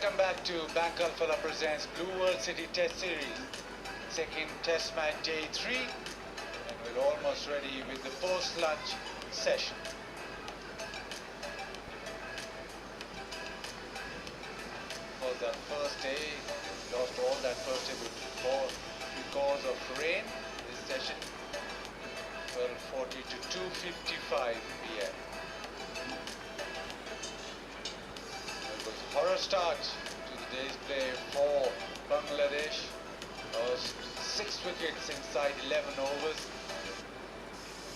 Welcome back to Bank Alphala presents Blue World City Test Series. Second test match day 3, and we're almost ready with the post-lunch session. For the first day, lost all that first day because of rain. This session 12:40 to 2:55 p.m. It was a horror start to the day's play for Bangladesh. Lost 6 wickets inside 11 overs.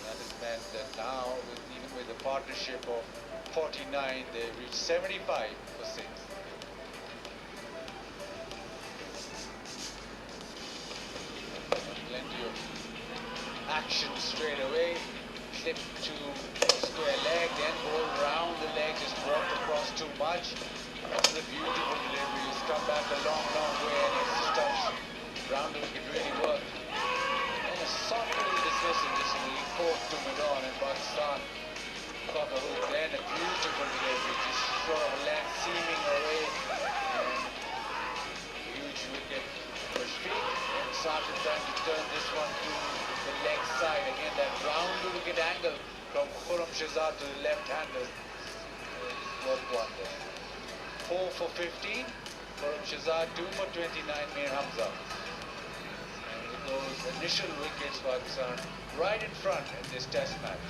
That has meant that now, even with a partnership of 49, they've reached 75 for 6. Plenty of action straight away. Slip to square leg, then ball round the leg, just walked across too much. This is a beautiful delivery. He's come back a long, long way, and his stuff round the wicket really worked. And a soft little dismissal. This is the fourth to Madon, and Pakistan caught the hook. Then a beautiful delivery, just sort of land seaming away. And huge wicket for Shafeeq. And Sarkar trying to turn this one to the leg side. Again, that round wicket angle from Khurram Shahzad to the left-hander worked wonders. 4 for 15. Khurram Shahzad, 2 for 29. Mir Hamza. And with those initial wickets, Pakistan right in front in this test match.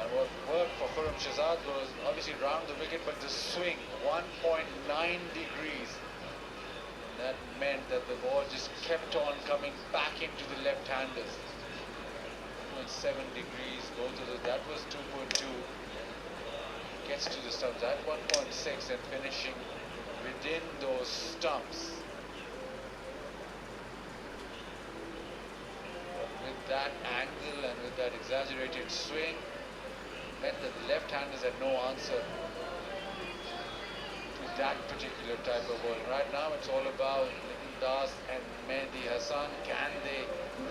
And what worked for Khurram Shahzad was obviously round the wicket, but the swing 1.9 degrees. That meant that the ball just kept on coming back into the left-handers. 7 degrees, both of those. That was 2.2. Gets to the stumps at 1.6 and finishing within those stumps. But with that angle and with that exaggerated swing, meant that the left-handers had no answer to that particular type of bowling. Right now, it's all about Nitin Das and Mehdi Hasan. Can they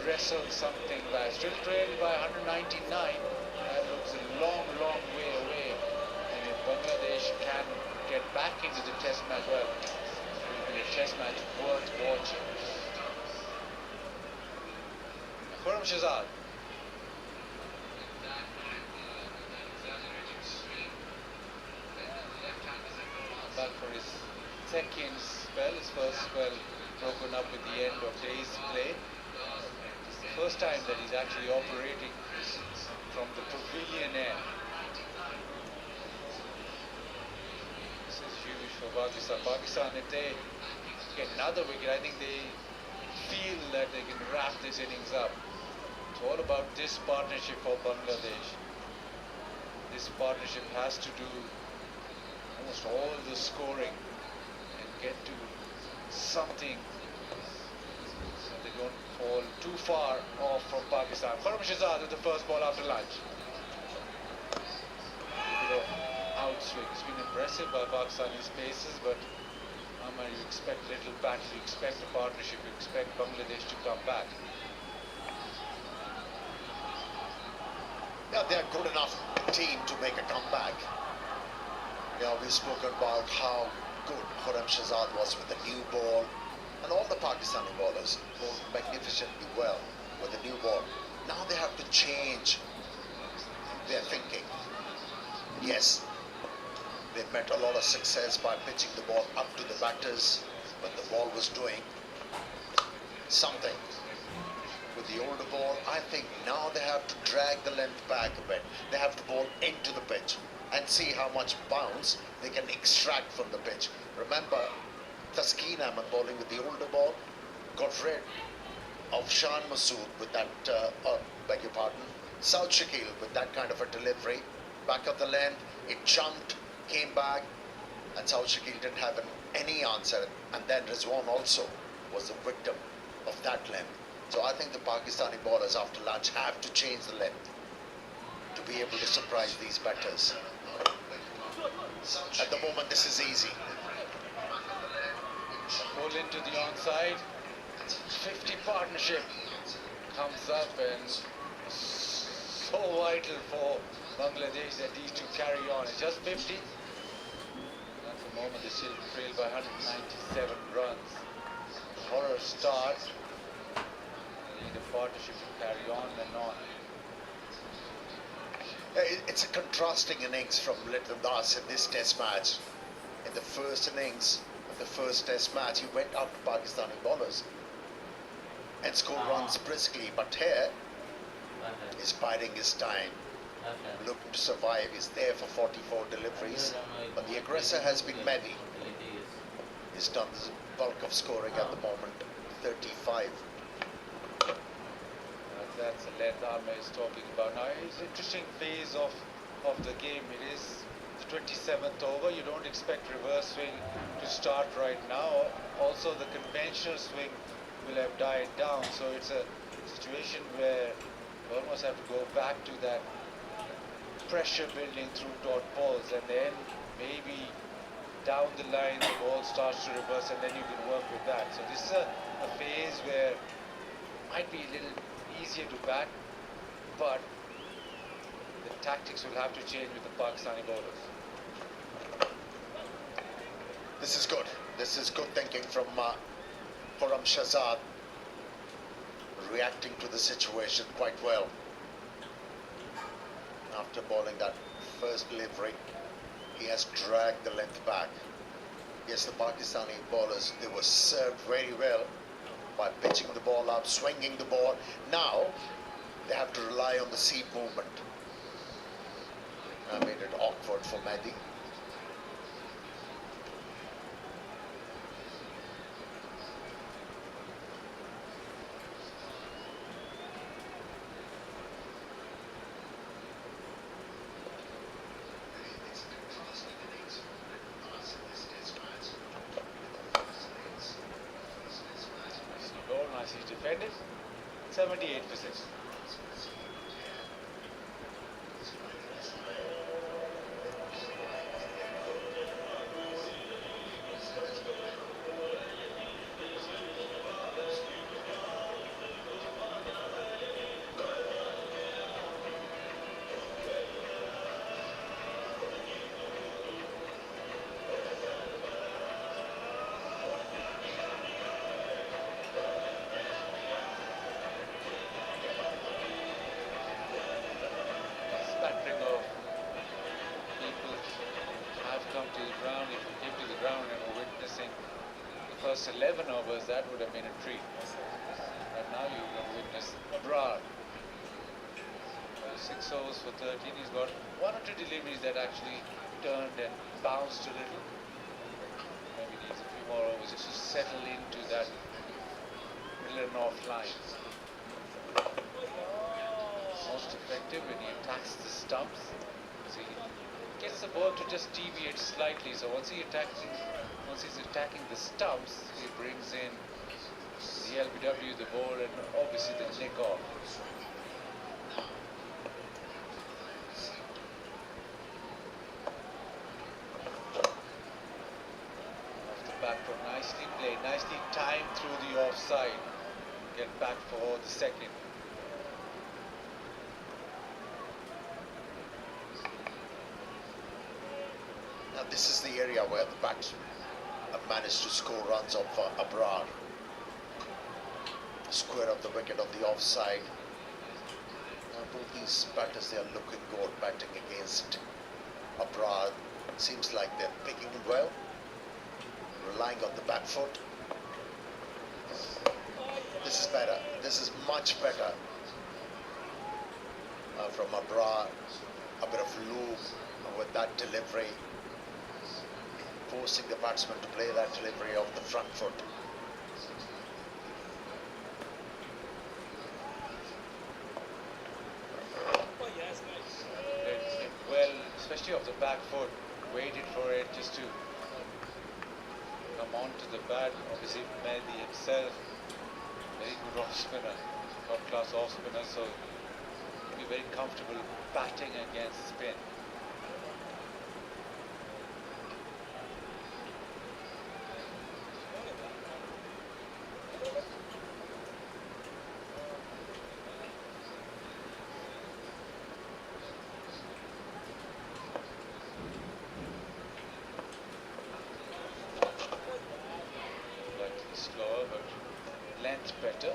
wrestle something back? Still trailed by 199. That looks a long, long way away. And if Bangladesh can get back into the test match, well, it will be a test match worth watching. Khurram Shahzad. Back for his second spell. His first spell broken up with the end of day's play. First time that he's actually operating from the pavilion end. This is huge for Pakistan. Pakistan, if they get another wicket, I think they feel that they can wrap this innings up. It's all about this partnership for Bangladesh. This partnership has to do almost all the scoring and get to something so they don't fall too far off from Pakistan. Khurram Shahzad with the first ball after lunch. A bit of outswing. It's been impressive by Pakistani paces, but you expect little battle, you expect a partnership, you expect Bangladesh to come back. Yeah, they're a good enough team to make a comeback. Yeah, we've spoken about how good Khurram Shahzad was with the new ball, and all the Pakistani bowlers bowled magnificently well with the new ball. Now they have to change their thinking. Yes, they met a lot of success by pitching the ball up to the batters, but the ball was doing something. With the older ball, I think now they have to drag the length back a bit. They have to bowl into the pitch and see how much bounce they can extract from the pitch. Remember, Taskeen Ahmed bowling with the older ball got rid of Shan Masood with that, beg your pardon, South Shakil with that kind of a delivery. Back of the length, it jumped, came back, and South Shakil didn't have any answer. And then Rizwan also was the victim of that length. So I think the Pakistani bowlers after lunch have to change the length to be able to surprise these batters. At the moment, this is easy. Pull into the onside. 50 partnership comes up and so vital for Bangladesh that these two carry on. It's just 50. At the moment, they still trail by 197 runs. Horror start. They need a partnership to carry on and on. It's a contrasting innings from Lytton Das in this test match. In the first innings of the first test match, he went out to Pakistani bowlers and scored runs briskly, but here he's biding his time, looking to survive. He's there for 44 deliveries, but the aggressor has been Mehdi. He's done the bulk of scoring at the moment, 35. That's the length Ahmed is talking about. Now, it's an interesting phase of the game. It is the 27th over. You don't expect reverse swing to start right now. Also, the conventional swing will have died down. So it's a situation where you almost have to go back to that pressure building through dot balls, and then maybe down the line the ball starts to reverse, and then you can work with that. So this is a phase where it might be a little easier to bat, but the tactics will have to change with the Pakistani bowlers. This is good. This is good thinking from Khurram Shahzad, reacting to the situation quite well. After bowling that first delivery, he has dragged the length back. Yes, the Pakistani bowlers, they were served very well by pitching the ball up, swinging the ball. Now, they have to rely on the seam movement. I made it awkward for Mehdi. Nicely defended, 78%. First 11 overs, that would have been a treat. And now you're going to witness Abrar. 6 overs for 13. He's got 1 or 2 deliveries that actually turned and bounced a little. Maybe needs a few more overs just to settle into that middle and off line. Most effective when he attacks the stumps. See, he gets the ball to just deviate slightly. So once he's attacking the stumps, he brings in the LBW, the ball, and obviously the nick off. Off the back foot, nicely played, nicely timed through the offside. Get back for the second. Now this is the area where the batsmen have managed to score runs off Abrar. Square of the wicket on the offside. Now both these batters, they are looking good batting against Abrar. Seems like they're picking it well, relying on the back foot. This is better. This is much better from Abrar. A bit of loop with that delivery, forcing the batsman to play that delivery off the front foot. Well, especially off the back foot, waited for it just to come onto the bat. Obviously, Mehdi himself, very good off spinner, top class off spinner, so he'll be very comfortable batting against spin. length better.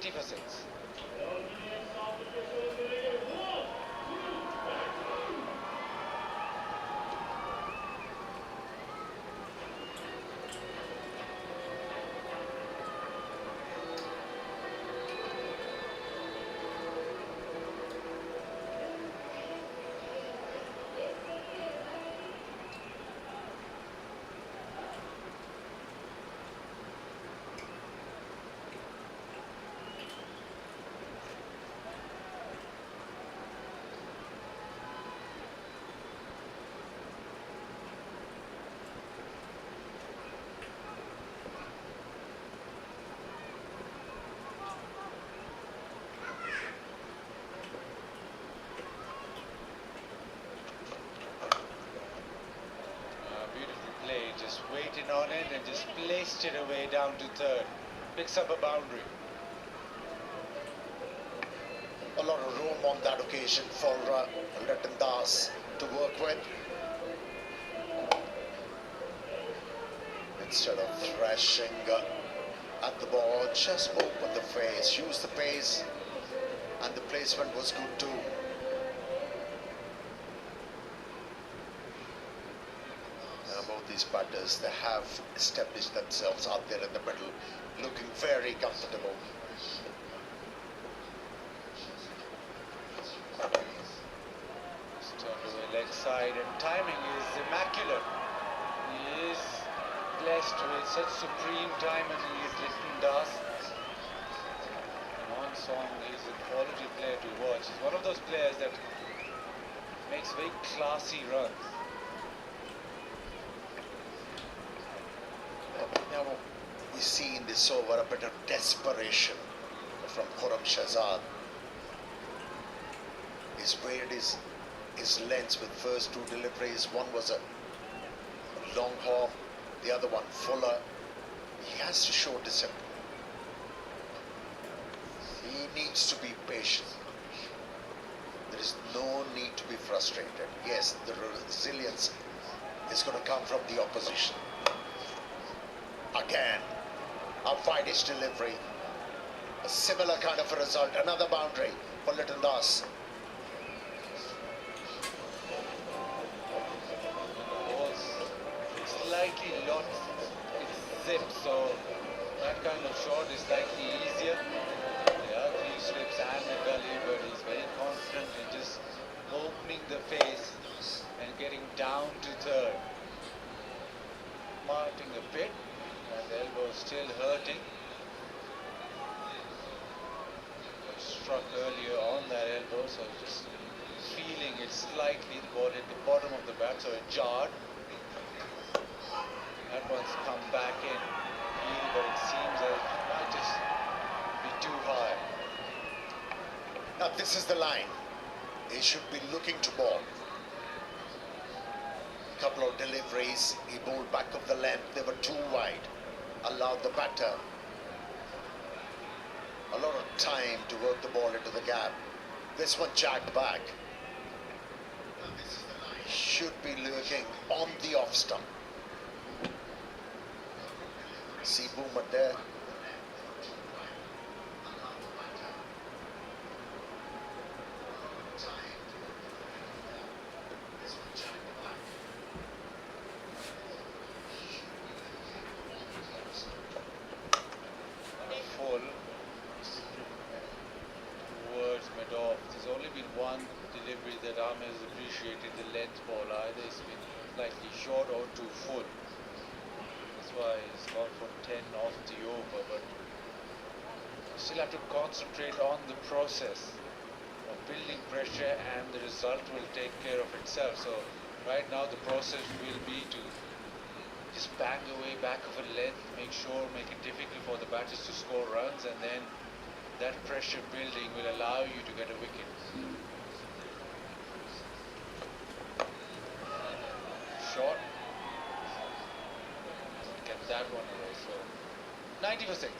For 6. Just waiting on it and just placed it away down to third. Picks up a boundary. A lot of room on that occasion for Liton Das to work with. Instead of thrashing at the ball, just open the face, use the pace, and the placement was good too. Both these batters, they have established themselves out there in the middle, looking very comfortable. Just turned away leg side, and timing is immaculate. He is blessed with such supreme timing. He is Liton Das. Song is a quality player to watch. He's one of those players that makes very classy runs. Now we see in this over a bit of desperation from Khurram Shahzad. He's weighted his lengths with first two deliveries. One was a long hop, the other one fuller. He has to show discipline. He needs to be patient. There is no need to be frustrated. Yes, the resilience is going to come from the opposition. Again, a wide-ish delivery. A similar kind of a result. Another boundary for Liton Das. Slightly lost its zip, so that kind of shot is slightly easier. There are 3 slips and a gully, but he's very confident in just opening the face and getting down to third. Marking a bit. And the elbow is still hurting. Struck earlier on that elbow, so just feeling it slightly. The ball hit the bottom of the bat, so it jarred. That one's come back in, but it seems that it might just be too high. Now this is the line. He should be looking to ball. Couple of deliveries, he bowled back of the length. They were too wide. Allowed the batter a lot of time to work the ball into the gap. This one jagged back. Should be looking on the off stump. See Boomer there. Short or too full. That's why he's gone for 10 off the over, but you still have to concentrate on the process of building pressure, and the result will take care of itself. So right now the process will be to just bang away back of a length, make it difficult for the batters to score runs, and then that pressure building will allow you to get a wicket. Short. that one away. So 90 for 6.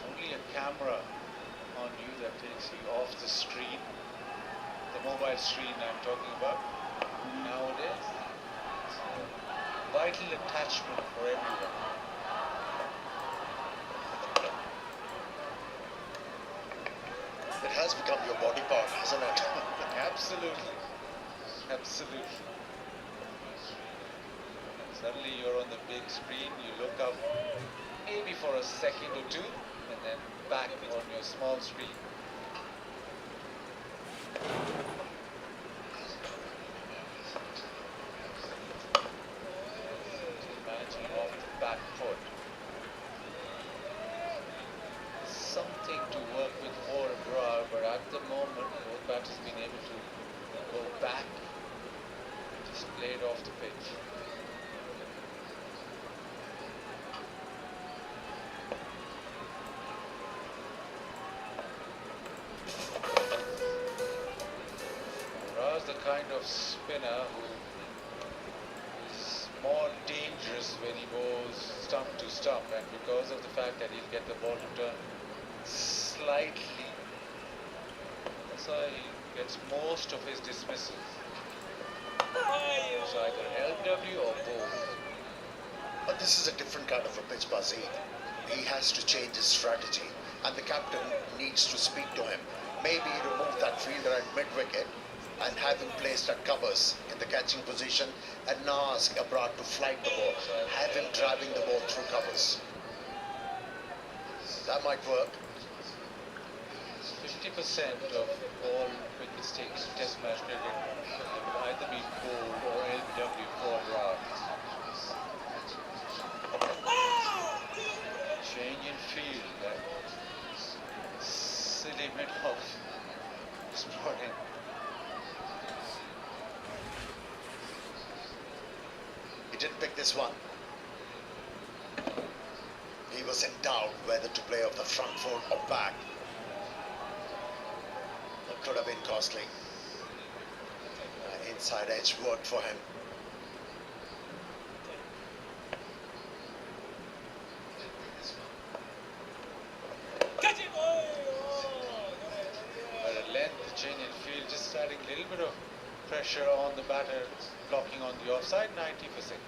Only a camera on you that takes you off the screen, the mobile screen I'm talking about nowadays. It's a vital attachment for everyone. It has become your body part, hasn't it? Absolutely. Absolutely. Suddenly you're on the big screen, you look up maybe for a second or two, and then back on your small screen. Managing off the back foot. Something to work with for Abrar, but at the moment both batters have been able to go back, just played off the pitch. The kind of spinner who is more dangerous when he goes stump to stump, and because of the fact that he'll get the ball to turn slightly, that's why he gets most of his dismissals. It's either LW or both. But this is a different kind of a pitch, Bazid. He has to change his strategy, and the captain needs to speak to him. Maybe remove that fielder at mid-wicket and have him placed at covers in the catching position, and now ask Abrar to flight the ball, have him driving the ball through covers. That might work. 50% of all wickets taken in Test match cricket will either be bowled or LBW for Abrar. Change in field, that silly mid-off is brought in. Didn't pick this one. He was in doubt whether to play off the front foot or back. That could have been costly. Inside edge worked for him. But at length, the change in field, just adding a little bit of pressure on the batter, blocking on the offside, 90 for 6.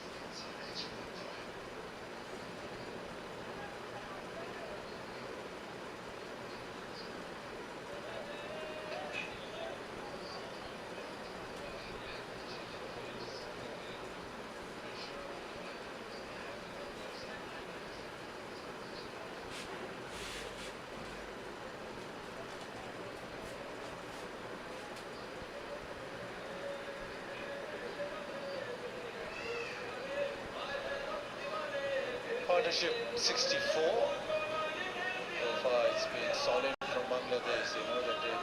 Partnership 64. So far it's been solid from Bangladesh. You know that they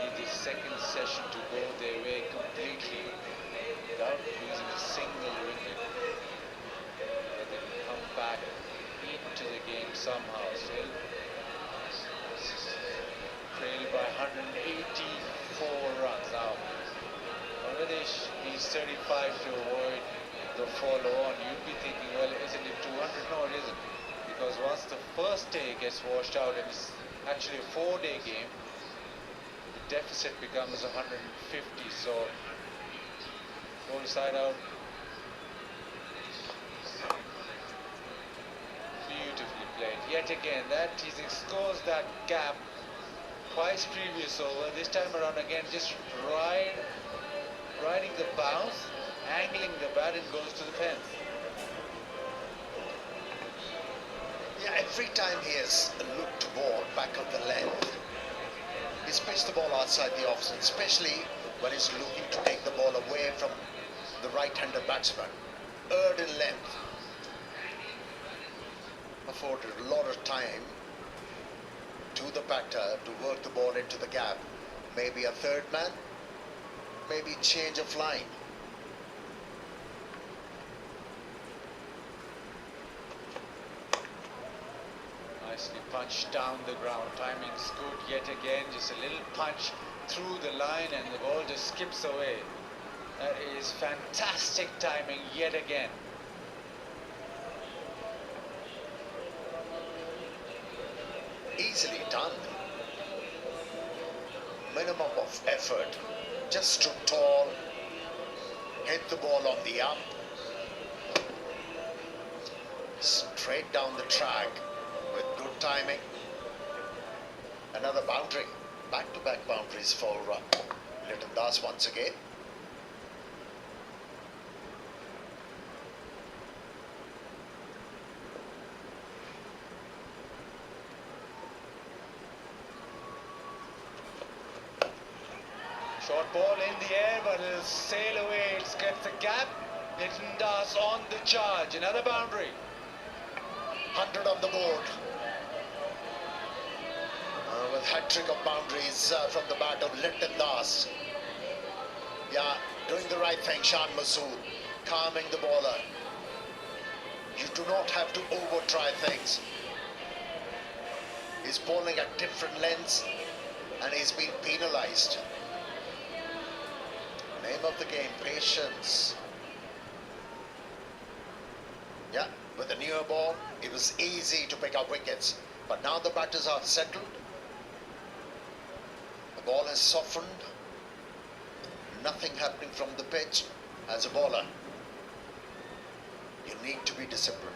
need the second session to go their way completely without losing a single wicket. But they can come back into the game somehow. Still trailed by 184 runs. Now Bangladesh needs 35 to avoid the follow on. You'd be thinking, well, isn't it 200? No, it isn't, because once the first day gets washed out, and it's actually a 4-day game, the deficit becomes 150. So goal side out, beautifully played yet again. That he scores that gap twice previous over. This time around again, just riding the bounce, angling the bat, and goes to the fence. Yeah, every time he has looked to ball back of the length, his He's pitched the ball outside the off stump, especially when he's looking to take the ball away from the right-hander batsman. Erred in length. Afforded a lot of time to the batter to work the ball into the gap. Maybe a third man, maybe change of line. Nicely punched down the ground. Timing's good yet again. Just a little punch through the line and the ball just skips away. That is fantastic timing yet again. Easily done. Minimum of effort. Just stood tall. Hit the ball on the up. Straight down the track with good timing. Another boundary. Back-to-back boundaries for Litton Das once again. Short ball in the air, but it'll sail away. It gets the gap. Litton Das on the charge. Another boundary. 100 on the board. With hat-trick of boundaries from the bat of Litton Das. Yeah, doing the right thing, Shan Masood. Calming the bowler. You do not have to over-try things. He's bowling at different lengths and he's been penalised. Name of the game, patience. Yeah, with the newer ball, it was easy to pick up wickets. But now the batters are settled. The ball has softened. Nothing happening from the pitch. As a bowler, you need to be disciplined.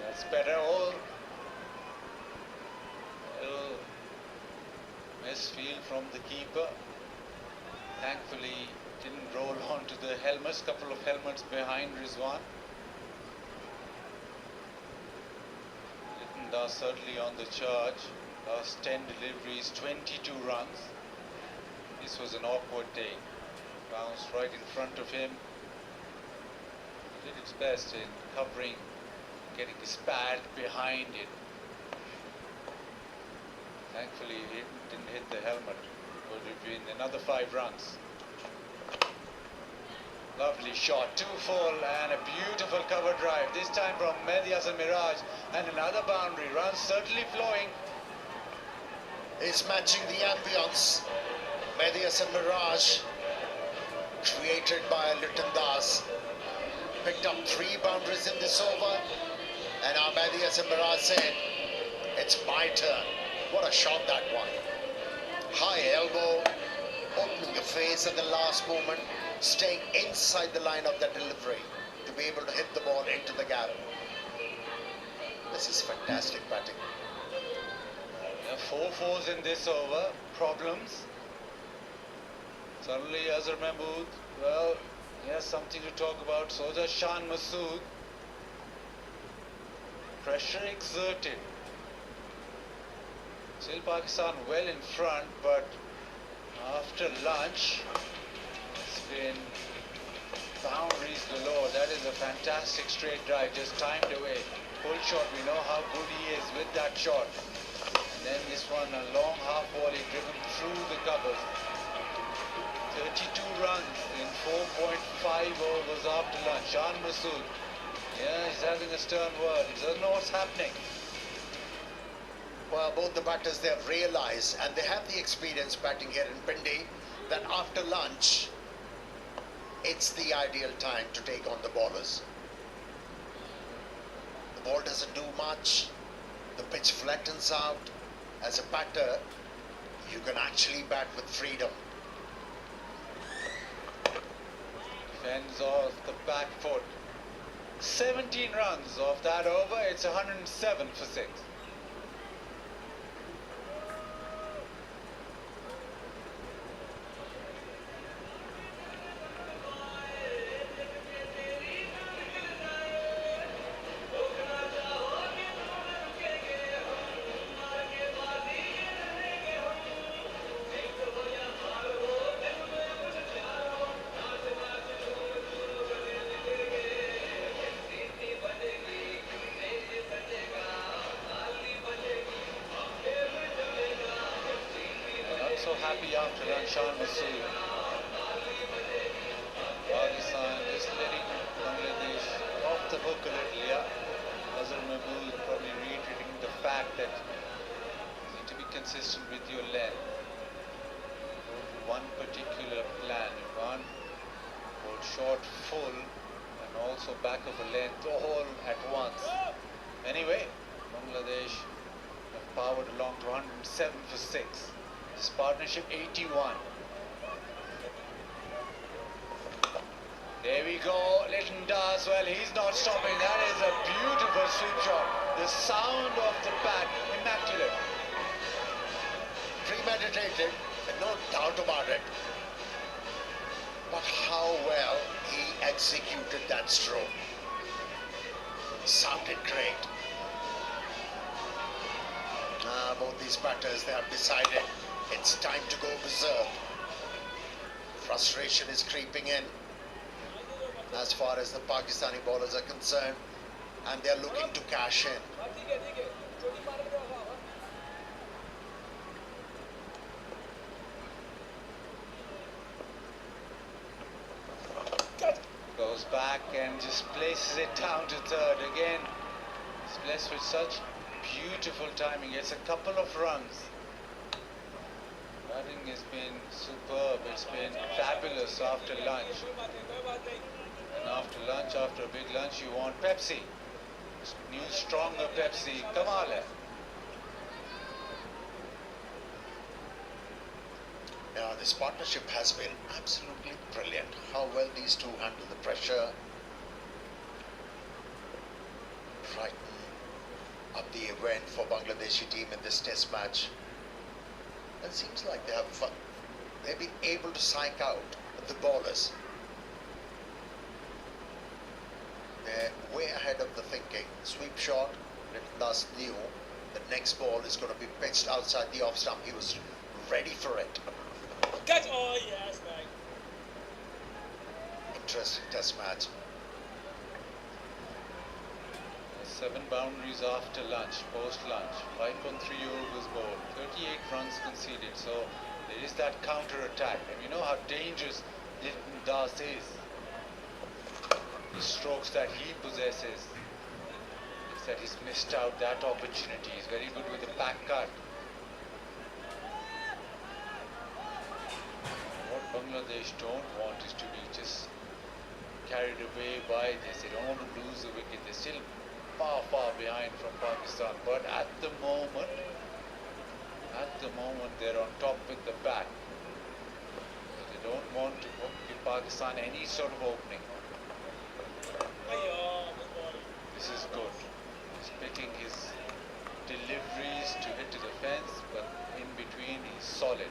That's better. All misfield from the keeper. Thankfully, didn't roll onto the helmets. Couple of helmets behind Rizwan. Litton Das certainly on the charge. Last 10 deliveries, 22 runs. This was an awkward take. Bounced right in front of him. Did its best in covering, getting his pad behind it. Thankfully, he didn't hit the helmet. Would have been another 5 runs. Lovely shot, 2 full and a beautiful cover drive. This time from Mehdi Hasan Miraj and another boundary. Runs certainly flowing. It's matching the ambience. Mehdi Hasan Miraj, created by Litton Das, picked up 3 boundaries in this over, and now Mehdi Hasan Miraj said, "It's my turn." What a shot that one. High elbow, opening the face at the last moment, staying inside the line of the delivery to be able to hit the ball into the gap. This is fantastic batting. 4 fours in this over. Problems. Suddenly Azhar Mahmood, well, he has something to talk about. So does Shan Masood. Pressure exerted. Still Pakistan well in front, but after lunch, it's been boundaries galore. That is a fantastic straight drive, just timed away. Full shot, we know how good he is with that shot. And then this one, a long half volley driven through the covers. 32 runs in 4.5 overs after lunch. Shan Masood, yeah, he's having a stern word. He doesn't know what's happening. Well, both the batters, they have realized, and they have the experience batting here in Pindi, that after lunch, it's the ideal time to take on the bowlers. The ball doesn't do much. The pitch flattens out. As a batter, you can actually bat with freedom. Defends off the back foot. 17 runs off that over. It's 107 for 6. happy after lunch, Shan Masood. Pakistan just letting Bangladesh off the hook a little, yeah. Azhar Mahmood probably reiterating the fact that you need to be consistent with your length. Go to one particular plan. You can't hold short, full, and also back of a length all at once. Anyway, Bangladesh have powered along to 107 for 6. This partnership 81. There we go, Litton does well, he's not stopping. That is a beautiful sweep shot. The sound of the bat, immaculate. Premeditated, no doubt about it. But how well he executed that stroke. Sounded great. Both these batters, they have decided it's time to go berserk. Frustration is creeping in as far as the Pakistani bowlers are concerned, and they're looking to cash in. Goes back and just places it down to third again. He's blessed with such beautiful timing. Gets a couple of runs. Batting has been superb. It's been fabulous after lunch. And after lunch, after a big lunch, you want Pepsi. New, stronger Pepsi. Kamala. Now, this partnership has been absolutely brilliant. How well these two handle the pressure. Brighten up the event for Bangladeshi team in this test match. It seems like they've been able to psych out the bowlers. They're way ahead of the thinking. Sweep shot, Litton knew the next ball is going to be pitched outside the off stump. He was ready for it. Catch! Oh yes, man. Interesting test match. 7 boundaries after lunch, post-lunch, 5.3 overs bowled, 38 runs conceded. So there is that counter-attack, and you know how dangerous Litton Das is. The strokes that he possesses, is that he's missed out that opportunity. He's very good with the back cut. What Bangladesh don't want is to be just carried away by this. They don't want to lose the wicket. They're still far behind from Pakistan, but at the moment they're on top with the bat. They don't want to give Pakistan any sort of opening. This is good. He's picking his deliveries to hit to the fence, but in between he's solid.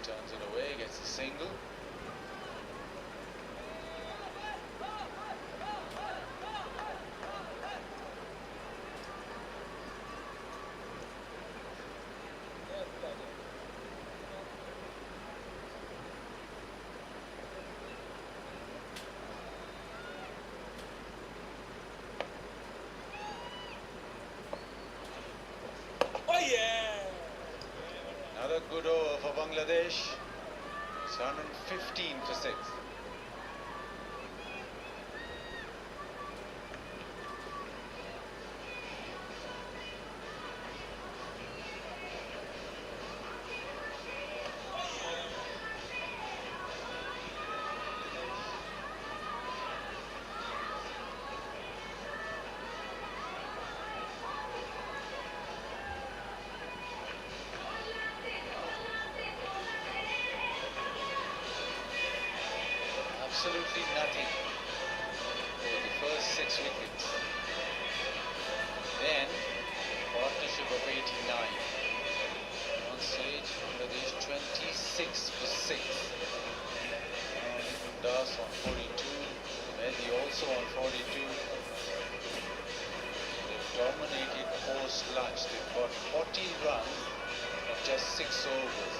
Turns it away, gets a single. Oh yeah! Another good over for Bangladesh. It's 115 for 6. Absolutely nothing for the first 6 wickets. Then, partnership of 89. On stage, Bangladesh 26 for 6. Das on 42. Mehdi also on 42. They've dominated post lunch. They've got 40 runs of just 6 overs.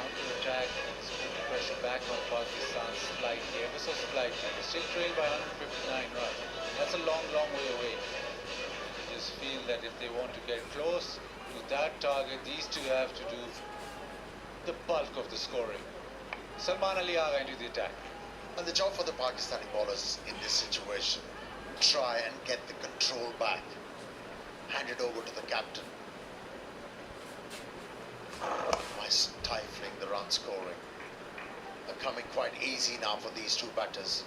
counter-attack and put the pressure back on Pakistan slightly, ever so slightly. They're still trailed by 159 runs. That's a long, long way away. I just feel that if they want to get close to that target, these two have to do the bulk of the scoring. Salman Ali Agha into the attack. And the job for the Pakistani bowlers in this situation, try and get the control back. Hand it over to the captain. By stifling the run scoring. Becoming quite easy now for these two batters.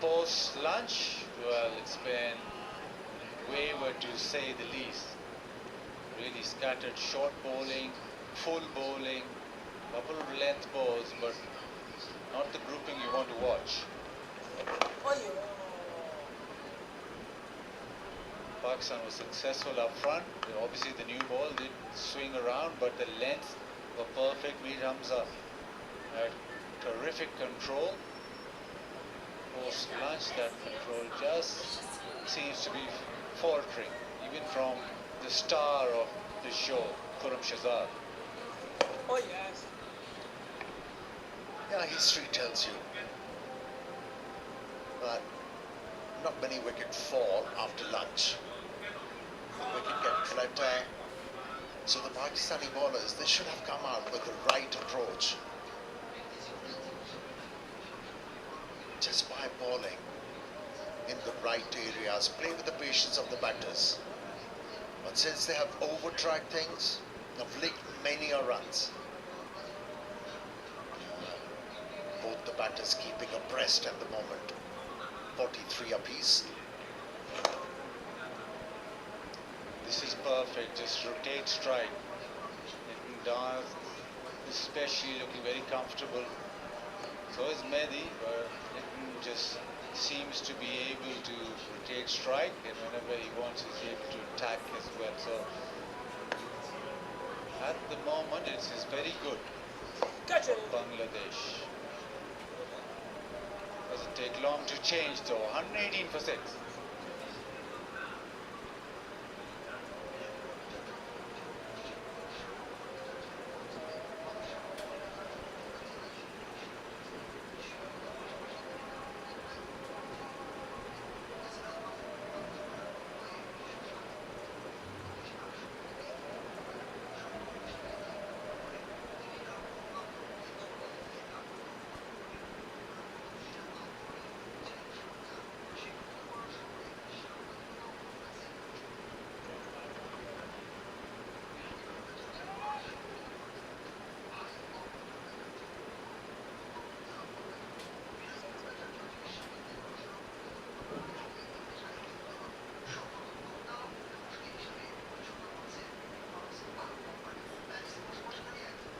Post lunch, well, it's been wayward to say the least. Really scattered short bowling, full bowling, couple of length balls, but not the grouping you want to watch. Oh yeah. Pakistan was successful up front. Obviously the new ball did swing around, but the length were perfect. Mir Hamza had terrific control. Post lunch, that control just seems to be faltering, even from the star of the show, Khurram Shahzad. Oh yes. Yeah, history tells you that not many wickets fall after lunch. The wicket get flatter. So the Pakistani bowlers, they should have come out with the right approach. Just by bowling in the right areas, play with the patience of the batters. But since they have over-tried things, they've leaked many runs. Both the batters keeping abreast at the moment. 43 apiece. This is perfect, just rotate strike. Hitting down, especially looking very comfortable. So is Mehdi, but Hitton just seems to be able to rotate strike, and whenever he wants he's able to attack as well. So at the moment it's very good Catch for it. Bangladesh. Doesn't take long to change though. 118 for 6.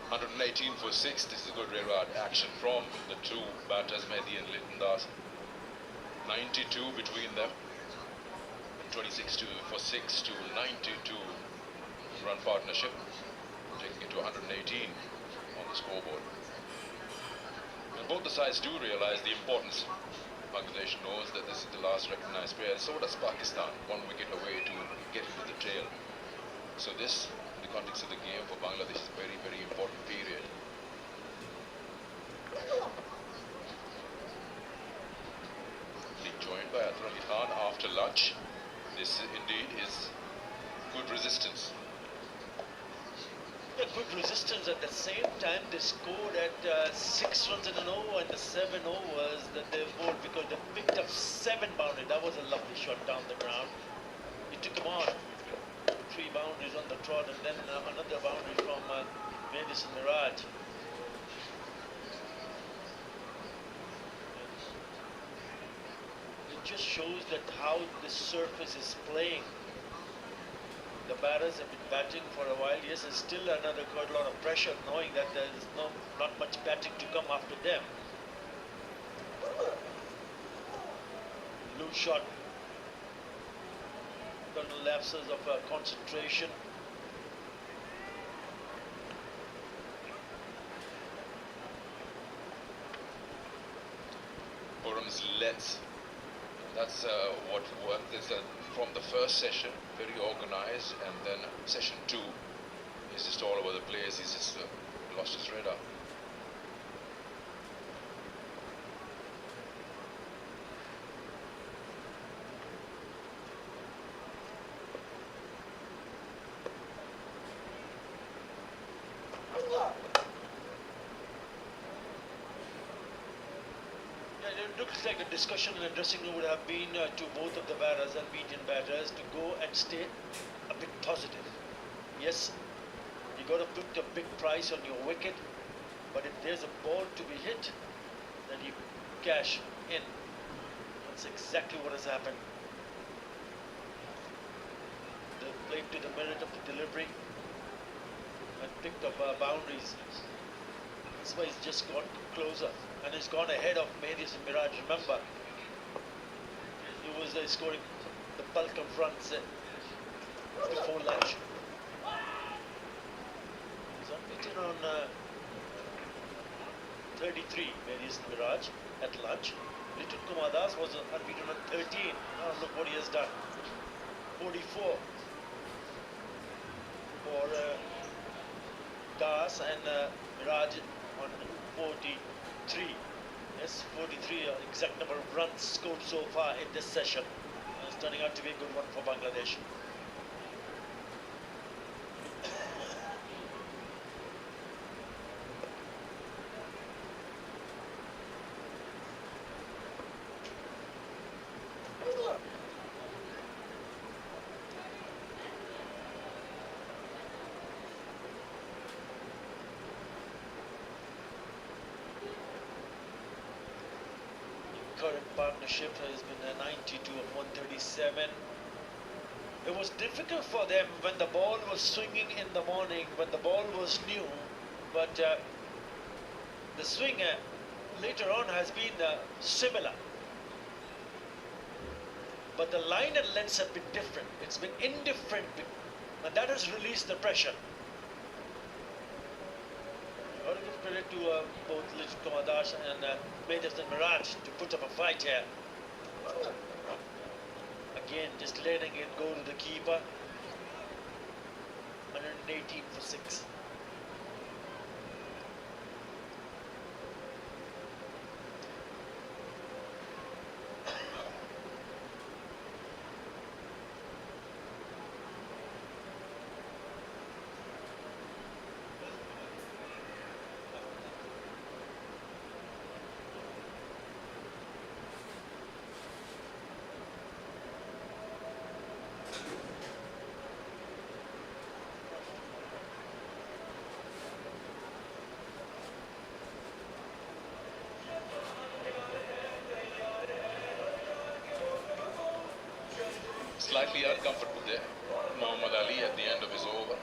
$118 for 6. This is good rear action from the two batters, Mehdi and Liton Das. 92 between them. 26 for 6 to 92 run partnership, taking it to 118 on the scoreboard. And both the sides do realize the importance. Bangladesh knows that this is the last recognized player. So does Pakistan, 1 wicket away to get into the trail. So this, in the context of the game for Bangladesh, is a very, very important period. Being joined by Athar Ali Khan after lunch. This indeed is good resistance. Yeah, good resistance. At the same time, they scored at 6 runs in an over, and the 7 overs that they bowled, because they picked up 7 boundaries. That was a lovely shot down the ground. It took them on 3 boundaries on the trot, and then another boundary from Madison Miraj. It just shows that how the surface is playing. The batters have been batting for a while, yes, and still another quite a lot of pressure, knowing that there is not much batting to come after them. Loose shot, total lapses of concentration. Khurram's let That's what worked. Is that from the first session, very organized, and then session 2, he's just all over the place. He's just lost his radar. It looks like the discussion in the dressing room would have been to both of the batters and median batters to go and stay a bit positive. Yes, you got to put a big price on your wicket, but if there's a ball to be hit, then you cash in. That's exactly what has happened. They played to the merit of the delivery and picked up boundaries. That's why he's just got closer. And he's gone ahead of Mehdi and Miraj. Remember, he was scoring the bulk of runs before lunch. He's unbeaten on 33, Mehdi and Miraj at lunch. Little Kumar Das was unbeaten on 13. Now look what he has done. 44 for Das and Miraj on 43. Yes, 43, exact number of runs scored so far in this session. It's turning out to be a good one for Bangladesh. Current partnership has been a 92 of 137. It was difficult for them when the ball was swinging in the morning, when the ball was new, but the swing later on has been similar. But the line and lengths have been different. It's been indifferent, and that has released the pressure. I want to give credit to both Little Kumar Das and Mehdi and Miraj to put up a fight here. Again, just letting it go to the keeper. 118 for 6. Slightly uncomfortable there. Muhammad Ali at the end of his over.